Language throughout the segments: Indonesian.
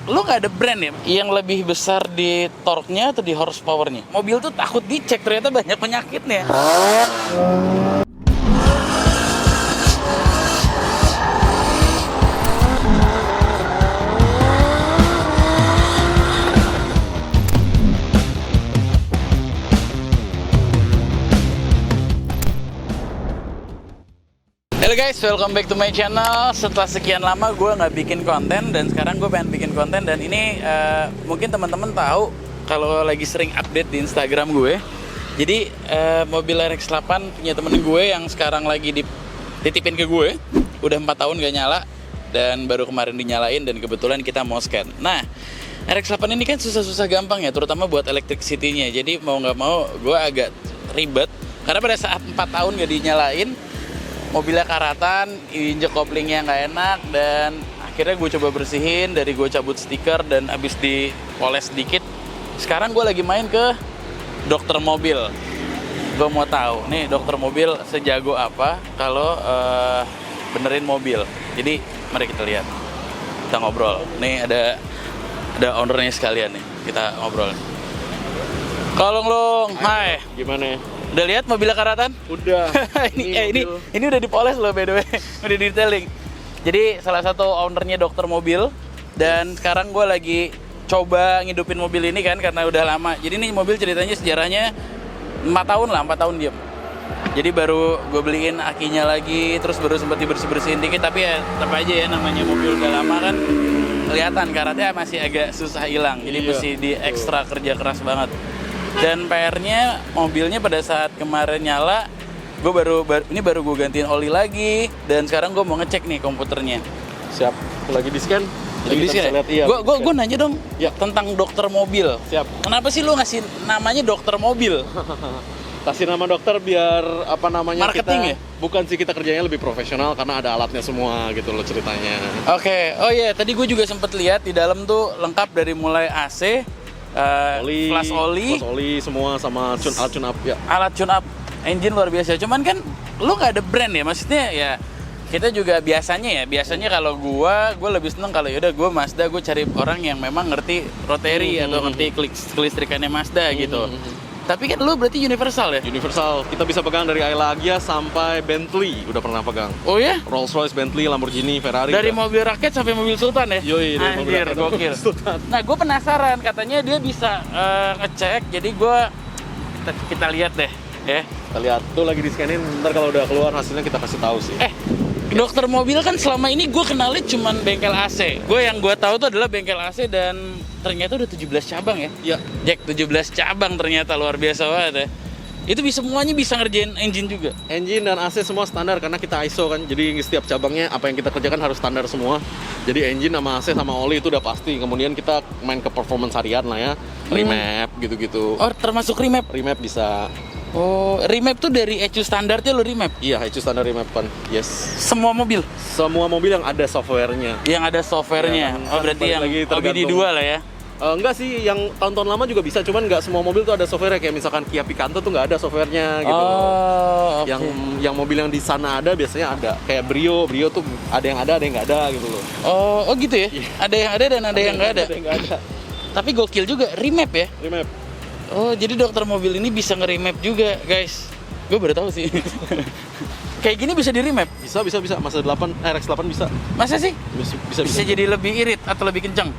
lu nggak ada brand ya yang lebih besar di torque-nya atau di horsepower-nya? Mobil tuh takut dicek, ternyata banyak penyakitnya. Halo guys, welcome back to my channel. Setelah sekian lama gue nggak bikin konten dan sekarang gue pengen bikin konten. Dan ini mungkin teman-teman tahu kalau lagi sering update di Instagram gue. Jadi mobil RX-8 punya temen gue yang sekarang lagi dititipin ke gue. Udah 4 tahun gak nyala dan baru kemarin dinyalain dan kebetulan kita mau scan. Nah, RX-8 ini kan susah-susah gampang ya, terutama buat electricity-nya. Jadi mau nggak mau gue agak ribet karena pada saat 4 tahun gak dinyalain, mobilnya karatan, injek koplingnya nggak enak, dan akhirnya gue coba bersihin, dari gue cabut stiker dan abis dipoles sedikit. Sekarang gue lagi main ke dokter mobil. Gue mau tahu nih dokter mobil sejago apa kalau benerin mobil. Jadi mari kita lihat, kita ngobrol. Nih ada ownernya sekalian nih, kita ngobrol. Long, hai. Gimana? Udah lihat mobilnya karatan? Udah. ini udah dipoles loh by the way. Udah detailing. Jadi salah satu ownernya dokter mobil. Dan sekarang gue lagi coba ngidupin mobil ini kan karena udah lama. Jadi ini mobil ceritanya sejarahnya 4 tahun diam. Jadi baru gue beliin akinya lagi, terus baru sempat dibersih-bersihin dikit. Tapi ya tetap aja ya, namanya mobil udah lama kan kelihatan karatnya masih agak susah hilang. Jadi mesti di ekstra kerja keras banget. Dan PR-nya mobilnya pada saat kemarin nyala, gue baru gue gantiin oli lagi, dan sekarang gue mau ngecek nih komputernya. Siap. Lagi di scan. Lagi di scan. Gue nanya dong ya, tentang dokter mobil. Siap. Kenapa sih lu ngasih namanya dokter mobil? Kasih nama dokter biar apa namanya, marketing kita, ya? Bukan sih, kita kerjanya lebih profesional karena ada alatnya semua gitu loh ceritanya. Oke. Oh iya, tadi gue juga sempet lihat di dalam tuh lengkap dari mulai AC, flash oli, semua sama alat tune up ya. Alat tune up engine luar biasa. Cuman kan lu nggak ada brand ya, maksudnya ya kita juga biasanya kalau gue lebih seneng kalau yaudah gue Mazda, gue cari orang yang memang ngerti rotary atau ngerti kelistrikannya Mazda gitu. Tapi kan lu berarti universal ya? Universal. Kita bisa pegang dari Ailagia sampai Bentley, udah pernah pegang. Oh ya? Rolls-Royce, Bentley, Lamborghini, Ferrari. Dari udah. mobil rakyat sampai mobil sultan ya? Yoi, dari mobil rakyat gokil. Sultan. Nah, gue penasaran, katanya dia bisa ngecek, jadi kita lihat deh ya. Kita lihat tuh lagi di scanin, ntar kalau udah keluar hasilnya kita kasih tahu sih. Dokter mobil kan selama ini gue kenalnya cuman bengkel AC. Yang gue tahu tuh adalah bengkel AC, dan ternyata udah 17 cabang ya. Iya. Jack, 17 cabang ternyata, luar biasa banget ya. Itu semuanya bisa ngerjain engine juga? Engine dan AC semua standar karena kita ISO kan. Jadi setiap cabangnya apa yang kita kerjakan harus standar semua. Jadi engine sama AC sama oli itu udah pasti. Kemudian kita main ke performance harian lah ya. Remap gitu-gitu. Oh, termasuk remap? Remap bisa. Oh, remap tuh dari ECU standarnya lo remap? Iya, ECU standar remap kan. Yes. Semua mobil? Semua mobil yang ada softwarenya. Yang ada softwarenya. Ya, kan, berarti yang OBD2 lah ya? Enggak sih, yang tahun-tahun lama juga bisa, cuman nggak semua mobil tuh ada software. Kayak misalkan Kia Picanto tuh nggak ada softwarenya gitu. Oh, okay. Yang mobil yang di sana ada biasanya ada. Kayak Brio tuh ada yang ada yang nggak ada gitu loh. Oh gitu ya? Yeah. Ada yang ada dan ada yang nggak ada. Tapi gokil juga, remap ya? Remap. Oh, jadi dokter mobil ini bisa nge-remap juga, guys. Gue baru tahu sih. Kayak gini bisa di-remap? Bisa. Mazda 8, RX-8 bisa. Masa sih? Bisa. Jadi lebih irit atau lebih kencang?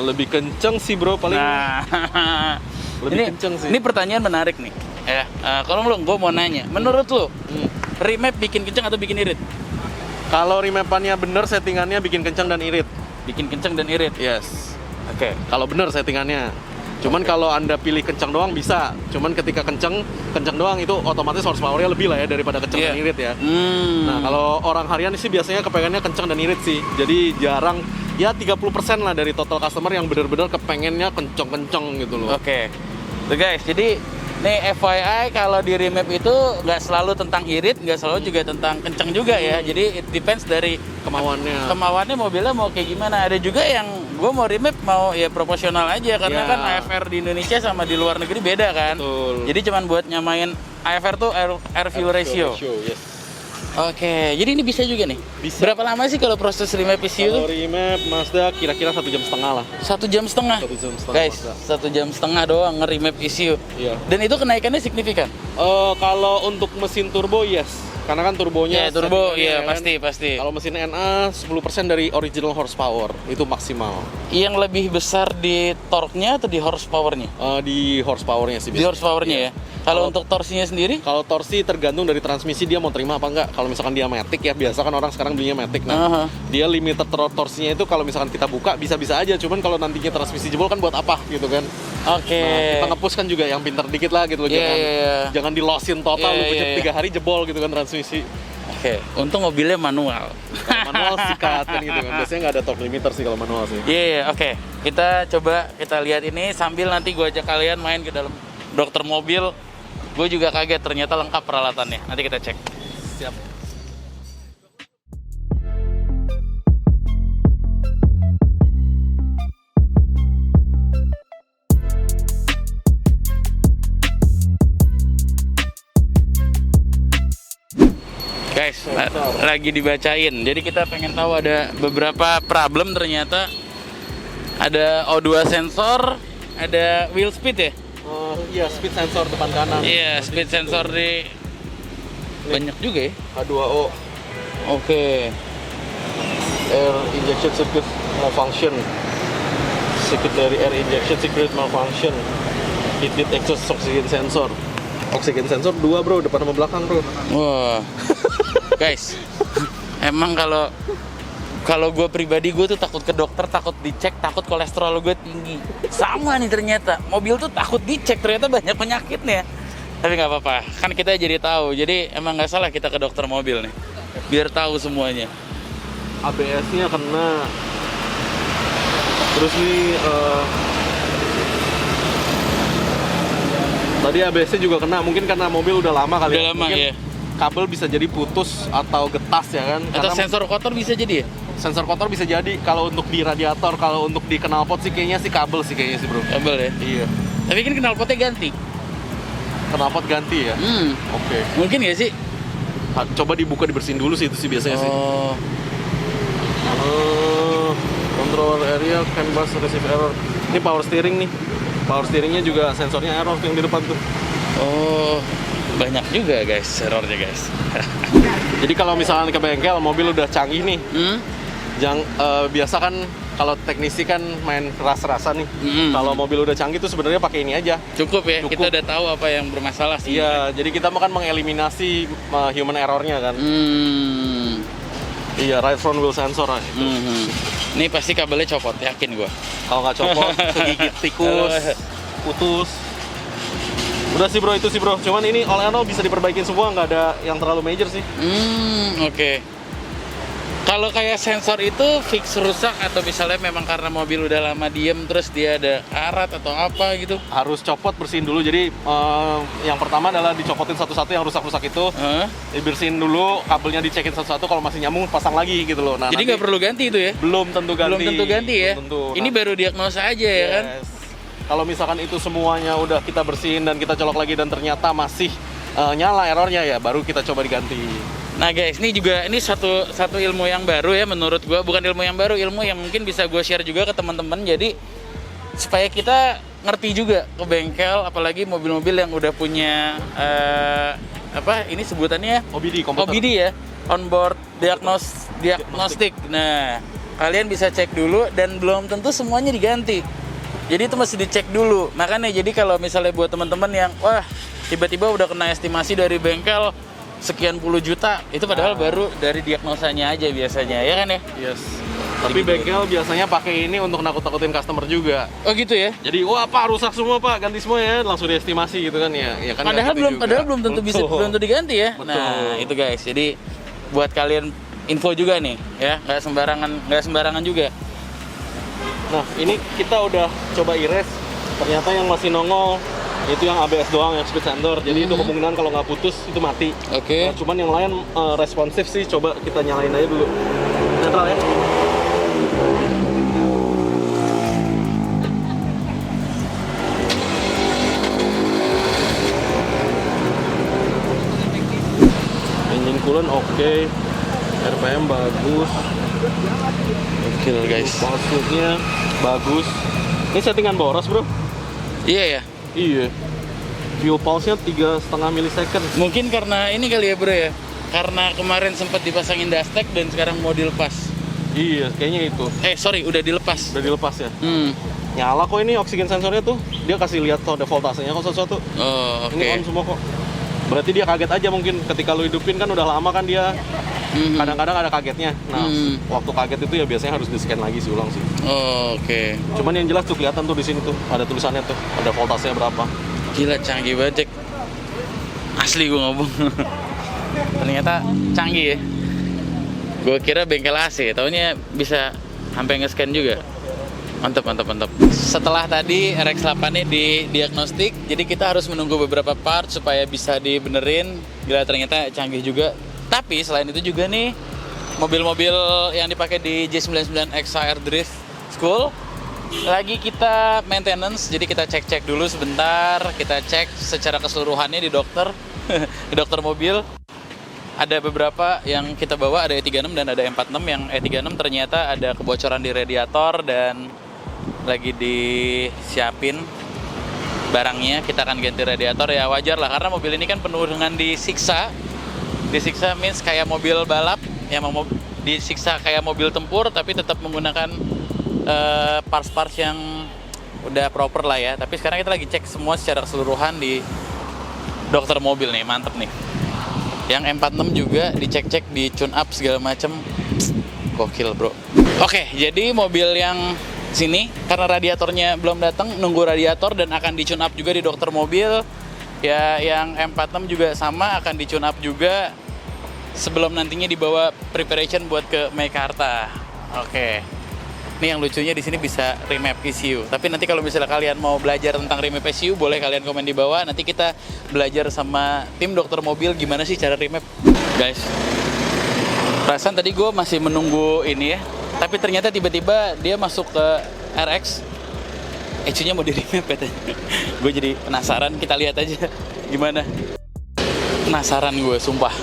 Lebih kencang sih bro, paling. Nah, kencang sih. Ini pertanyaan menarik nih. Ya, kalau gue mau nanya, menurut lo, remap bikin kencang atau bikin irit? Kalau remapannya bener, settingannya bikin kencang dan irit. Bikin kencang dan irit? Yes. Oke. Kalau bener settingannya. Cuman kalau Anda pilih kencang doang bisa. Cuman ketika kencang doang itu otomatis horsepower-nya lebih lah ya daripada kencang dan irit ya. Nah, kalau orang harian sih biasanya kepengennya kencang dan irit sih. Jadi jarang, ya 30% lah dari total customer yang benar-benar kepengennya kencang-kencang gitu loh. Oke. Tuh guys, jadi nih FYI kalau di remap itu nggak selalu tentang irit, nggak selalu juga tentang kencang juga ya. Jadi it depends dari kemauannya mobilnya mau kayak gimana. Ada juga yang gue mau remap mau ya proporsional aja karena kan AFR di Indonesia sama di luar negeri beda kan. Betul. Jadi cuman buat nyamain AFR tuh air fuel ratio. Yes. Oke, jadi ini bisa juga nih? Bisa. Berapa lama sih kalau proses remap ECU Kalau tuh? remap Mazda kira-kira 1 jam setengah lah. 1 jam setengah? 1 jam setengah Guys, Mazda. 1 jam setengah doang nge-remap ECU. Iya. Dan itu kenaikannya signifikan? Kalau untuk mesin turbo yes, karena kan turbonya Ya, turbo, settingannya, iya kan. pasti. Kalau mesin NA 10% dari original horsepower itu maksimal. Yang lebih besar di torque-nya atau di horsepower-nya? Di horsepowernya sih Di biasanya. horsepower-nya ya? Kalau untuk torsinya sendiri? Kalau torsi tergantung dari transmisi dia mau terima apa enggak. Kalau misalkan dia matic ya, biasa kan orang sekarang belinya matic. Nah, Aha. dia limited torsinya itu kalau misalkan kita buka bisa-bisa aja. Cuman kalau nantinya transmisi jebol kan buat apa gitu kan. Oke. Nah, kita nge-push kan juga yang pinter dikit lah gitu loh. Iya, Jangan iya. jangan di-lossin total, Iya, lu iya, 3 hari jebol gitu kan transmisi. Oke, untung mobilnya manual. Kalau manual sikat kan gitu kan. Biasanya nggak ada torque limiter sih kalau manual sih. Iya, oke. Kita coba kita lihat ini sambil nanti gue ajak kalian main ke dalam dokter mobil. Gue juga kaget ternyata lengkap peralatannya. Nanti kita cek. Siap. Guys, lagi dibacain. Jadi kita pengen tahu ada beberapa problem ternyata. Ada O2 sensor, ada wheel speed ya? Iya, speed sensor depan kanan. Iya, speed sensor di banyak juga ya. H2O, Oke. air injection circuit malfunction. Secondary air injection circuit malfunction. Heated exhaust oxygen sensor. Oxygen sensor 2 bro, depan sama belakang bro. Wah, guys, emang kalau gue pribadi gue tuh takut ke dokter, takut dicek, takut kolesterol gue tinggi. Sama nih ternyata, mobil tuh takut dicek, ternyata banyak penyakitnya. Tapi nggak apa-apa, kan kita jadi tahu. Jadi emang nggak salah kita ke dokter mobil nih, biar tahu semuanya. ABS-nya kena. Terus nih tadi ABS-nya juga kena, mungkin karena mobil udah lama kali. Udah lama, mungkin ya. kabel bisa jadi putus atau getas ya kan. Atau Karena sensor kotor bisa jadi ya? sensor kotor bisa jadi. Kalau untuk di radiator, kalau untuk di knalpot sih kayaknya sih kabel sih kayaknya sih bro. Kabel ya? Iya. Tapi kan knalpotnya ganti. Knalpot ganti ya. Oke. Mungkin nggak sih? Coba dibuka dibersihin dulu sih itu sih biasanya sih. Oh, Control area canvas receive error. Ini power steering nih. Power steeringnya juga sensornya error yang di depan tuh. oh, banyak juga guys errornya guys. Jadi kalau misalnya ke bengkel mobil udah canggih nih, biasa kan kalau teknisi kan main ras-rasan nih. Kalau mobil udah canggih tuh sebenarnya pakai ini aja. Cukup ya, Cukup. kita udah tahu apa yang bermasalah sih. Iya, jadi kita mau kan mengeliminasi human errornya kan. Iya, right front wheel sensor lah itu. Ini pasti kabelnya copot, yakin gua. Kalau nggak copot, kegigit tikus, putus. Udah sih bro, itu sih bro. Cuman ini all in all bisa diperbaikin semua, nggak ada yang terlalu major sih. Oke. Kalau kayak sensor itu fix rusak atau misalnya memang karena mobil udah lama diem terus dia ada karat atau apa gitu? Harus copot, bersihin dulu. Jadi yang pertama adalah dicopotin satu-satu yang rusak-rusak itu. Dibersihin dulu, kabelnya dicekin satu-satu. Kalau masih nyambung, pasang lagi gitu loh. Nah, jadi nggak perlu ganti itu ya? belum tentu ganti. Belum tentu ganti ya? Belum tentu. Ini baru diagnosa aja ya kan? Kalau misalkan itu semuanya udah kita bersihin dan kita colok lagi dan ternyata masih nyala errornya ya, baru kita coba diganti. Nah guys, ini juga satu ilmu yang baru ya menurut gua, bukan ilmu yang baru, ilmu yang mungkin bisa gue share juga ke teman-teman. Jadi supaya kita ngerti juga ke bengkel, apalagi mobil-mobil yang udah punya ini sebutannya OBD, komputer. OBD ya, onboard diagnostik. Nah, kalian bisa cek dulu dan belum tentu semuanya diganti. Jadi itu mesti dicek dulu. Makanya jadi kalau misalnya buat teman-teman yang wah tiba-tiba udah kena estimasi dari bengkel sekian puluh juta, itu padahal baru dari diagnosanya aja biasanya, ya kan ya? Yes. Tapi bengkel biasanya pakai ini untuk nakut-nakutin customer juga. Oh gitu ya? Jadi wah pak rusak semua pak, ganti semua ya, langsung diestimasi gitu kan ya. Ya kan Padahal belum tentu bisa belum tentu diganti ya. Betul. Nah itu guys, jadi buat kalian info juga nih ya, nggak sembarangan juga. Nah ini kita udah coba iris, ternyata yang masih nongol itu yang ABS doang, yang speed sensor. Jadi itu kemungkinan kalau nggak putus itu mati. Oke. Nah, cuman yang lain responsif sih, coba kita nyalain aja dulu. Netral ya. Engine coolant oke. RPM bagus. Gokil guys. Pulse-nya bagus. Ini settingan boros bro. Iya ya. Iya. Fuel pulse-nya 3,5 milisecond. Mungkin karena ini kali ya bro ya. Karena kemarin sempat dipasangin dustek dan sekarang mau dilepas. Iya, kayaknya itu. Sorry, udah dilepas. Udah dilepas ya. Nyala kok ini oksigen sensornya tuh. Dia kasih lihat tuh ada voltasenya kok sesuatu. Oh, oke. Ini on semua kok. Berarti dia kaget aja mungkin ketika lu hidupin kan udah lama kan dia. Kadang-kadang ada kagetnya. Nah, waktu kaget itu ya biasanya harus di-scan lagi sih ulang sih. Oh, oke. Cuman yang jelas tuh kelihatan tuh di sini tuh ada tulisannya tuh, ada voltasenya berapa. Gila canggih banget, Cek. Asli gue ngomong. Ternyata canggih ya. Gue kira bengkel AC, taunya bisa sampai nge-scan juga. Mantap. Setelah tadi RX-8 ini didiagnostik, jadi kita harus menunggu beberapa part supaya bisa dibenerin. Gila ternyata canggih juga. Tapi selain itu juga nih, mobil-mobil yang dipakai di J99XR Drift School lagi kita maintenance, jadi kita cek-cek dulu sebentar. Kita cek secara keseluruhannya di dokter, di dokter mobil. Ada beberapa yang kita bawa, ada E36 dan ada E46. Yang E36 ternyata ada kebocoran di radiator dan lagi disiapin barangnya. Kita akan ganti radiator, ya wajar lah karena mobil ini kan penuh dengan disiksa. Disiksa means kayak mobil balap, ya disiksa kayak mobil tempur tapi tetap menggunakan parts-parts yang udah proper lah ya. Tapi sekarang kita lagi cek semua secara keseluruhan di dokter mobil nih, mantep nih. Yang M46 juga dicek-cek, di tune up segala macem. Gokil bro. Oke, jadi mobil yang sini karena radiatornya belum datang, nunggu radiator dan akan di tune up juga di dokter mobil. Ya, yang M46 juga sama, akan di tune up juga sebelum nantinya dibawa preparation buat ke Meikarta. Oke. Nih yang lucunya di sini bisa remap ECU. Tapi nanti kalau misalnya kalian mau belajar tentang remap ECU, boleh kalian komen di bawah. Nanti kita belajar sama tim dokter mobil gimana sih cara remap. Guys, perasaan tadi gue masih menunggu ini ya. Tapi ternyata tiba-tiba dia masuk ke RX. ECU-nya mau di remap katanya. Gue jadi penasaran, kita lihat aja gimana. Penasaran gue, sumpah.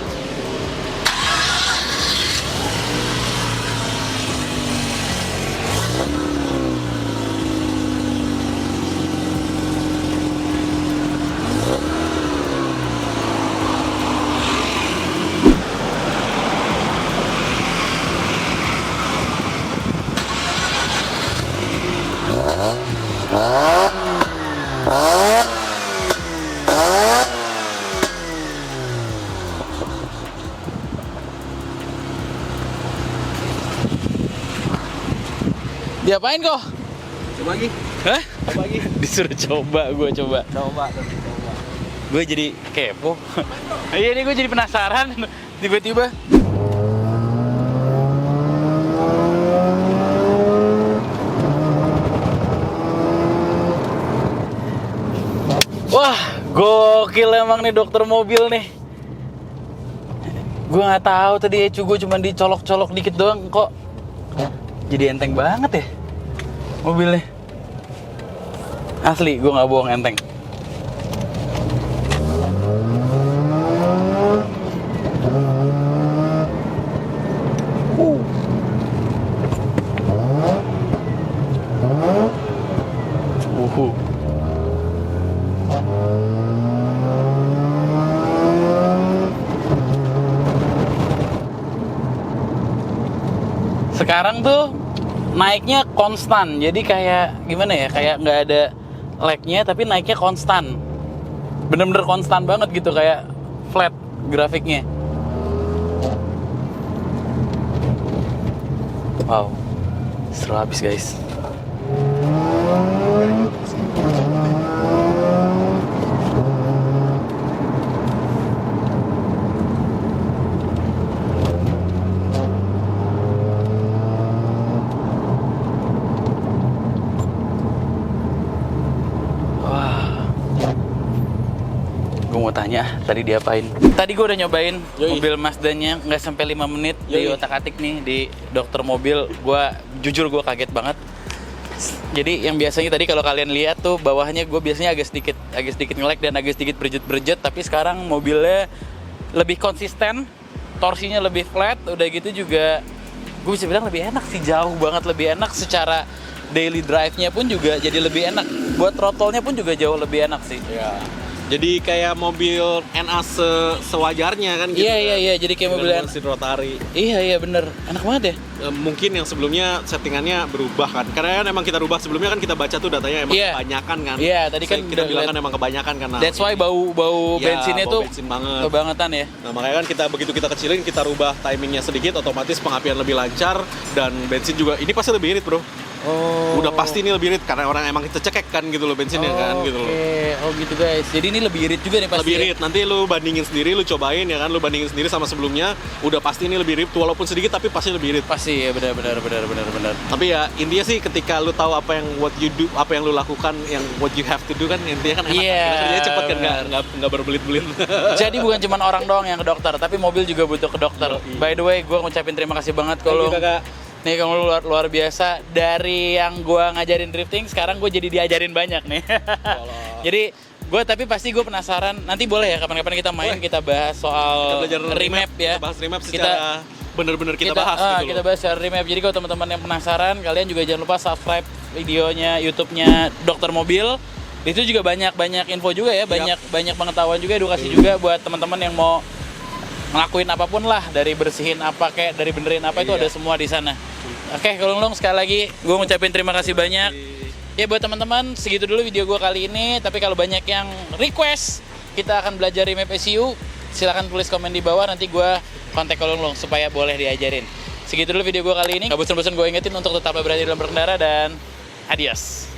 Diapain kok? Coba lagi. Hah? Coba lagi. Disuruh coba, gue coba. Coba. Gue jadi kepo. Iya nih, gue jadi penasaran. Tiba-tiba. Wah, gokil emang nih dokter mobil nih. Gue nggak tahu tadi ECU gue cuma dicolok-colok dikit doang kok. Jadi enteng banget ya mobilnya. Asli, gue nggak bohong, enteng. Sekarang tuh naiknya konstan, jadi kayak gimana ya, kayak nggak ada lag-nya tapi naiknya konstan, bener-bener konstan banget gitu, kayak flat grafiknya. Wow, seru habis guys. Gue mau tanya, tadi diapain? Tadi gue udah nyobain mobil Mazda-nya nggak sampai 5 menit di otak-atik nih di dokter mobil. Jujur gue kaget banget. Jadi yang biasanya tadi kalau kalian lihat tuh bawahnya gue biasanya agak sedikit nge-lag dan agak sedikit berjet-berjet. Tapi sekarang mobilnya lebih konsisten torsinya lebih flat, udah gitu juga gue bisa bilang lebih enak sih, jauh banget lebih enak. Secara daily drive-nya pun juga jadi lebih enak, buat throttle-nya pun juga jauh lebih enak sih. Ya. Jadi kayak mobil NA sewajarnya kan gitu. Iya, jadi kayak mobil mesin rotari. Iya bener, enak banget ya. Mungkin yang sebelumnya settingannya berubah kan, karena kan emang kita rubah sebelumnya kan kita baca tuh datanya emang kebanyakan kan. Iya, tadi kan kita bilang kan emang kebanyakan kan. That's why bau bensinnya tuh bensin banget. kebangetan ya. Nah makanya kan begitu kita kecilin, kita rubah timingnya sedikit, otomatis pengapian lebih lancar dan bensin juga ini pasti lebih irit bro. Oh. Udah pasti ini lebih irit karena orang emang cekek kan gitu loh bensinnya kan gitu loh. Oh gitu guys. Jadi ini lebih irit juga nih pasti. Lebih irit. Nanti lu bandingin sendiri, lu cobain ya kan, lu bandingin sendiri sama sebelumnya. Udah pasti ini lebih irit walaupun sedikit tapi pasti lebih irit. Pasti ya, benar. Tapi ya intinya sih ketika lu tahu apa yang what you do, apa yang lu lakukan, yang what you have to do kan intinya kan enak. Kerjanya cepet kan, nggak berbelit-belit. Jadi bukan cuma orang doang yang ke dokter, tapi mobil juga butuh ke dokter. By the way, gue ngucapin terima kasih banget kalau nih kamu luar biasa. Dari yang gue ngajarin drifting, sekarang gue jadi diajarin banyak nih. Jadi pasti gue penasaran. Nanti boleh ya kapan-kapan kita main, kita bahas soal remap ya. Kita bahas remap secara bener-bener kita bahas gitu kita bahas secara remap. Jadi kalau teman-teman yang penasaran, kalian juga jangan lupa subscribe videonya YouTube-nya Dokter Mobil. Itu juga banyak info juga ya, banyak pengetahuan juga, edukasi juga buat teman-teman yang mau ngelakuin apapun lah, dari bersihin apa kayak dari benerin apa itu ada semua di sana. Oke, Long sekali lagi gue ngucapin terima kasih banyak. Ya buat teman-teman, segitu dulu video gue kali ini. Tapi kalau banyak yang request kita akan belajar remap ECU, silahkan tulis komen di bawah, nanti gue kontak Long supaya boleh diajarin. Segitu dulu video gue kali ini. Gak bosan-bosan gue ingetin untuk tetap berhati dalam berkendara dan adios.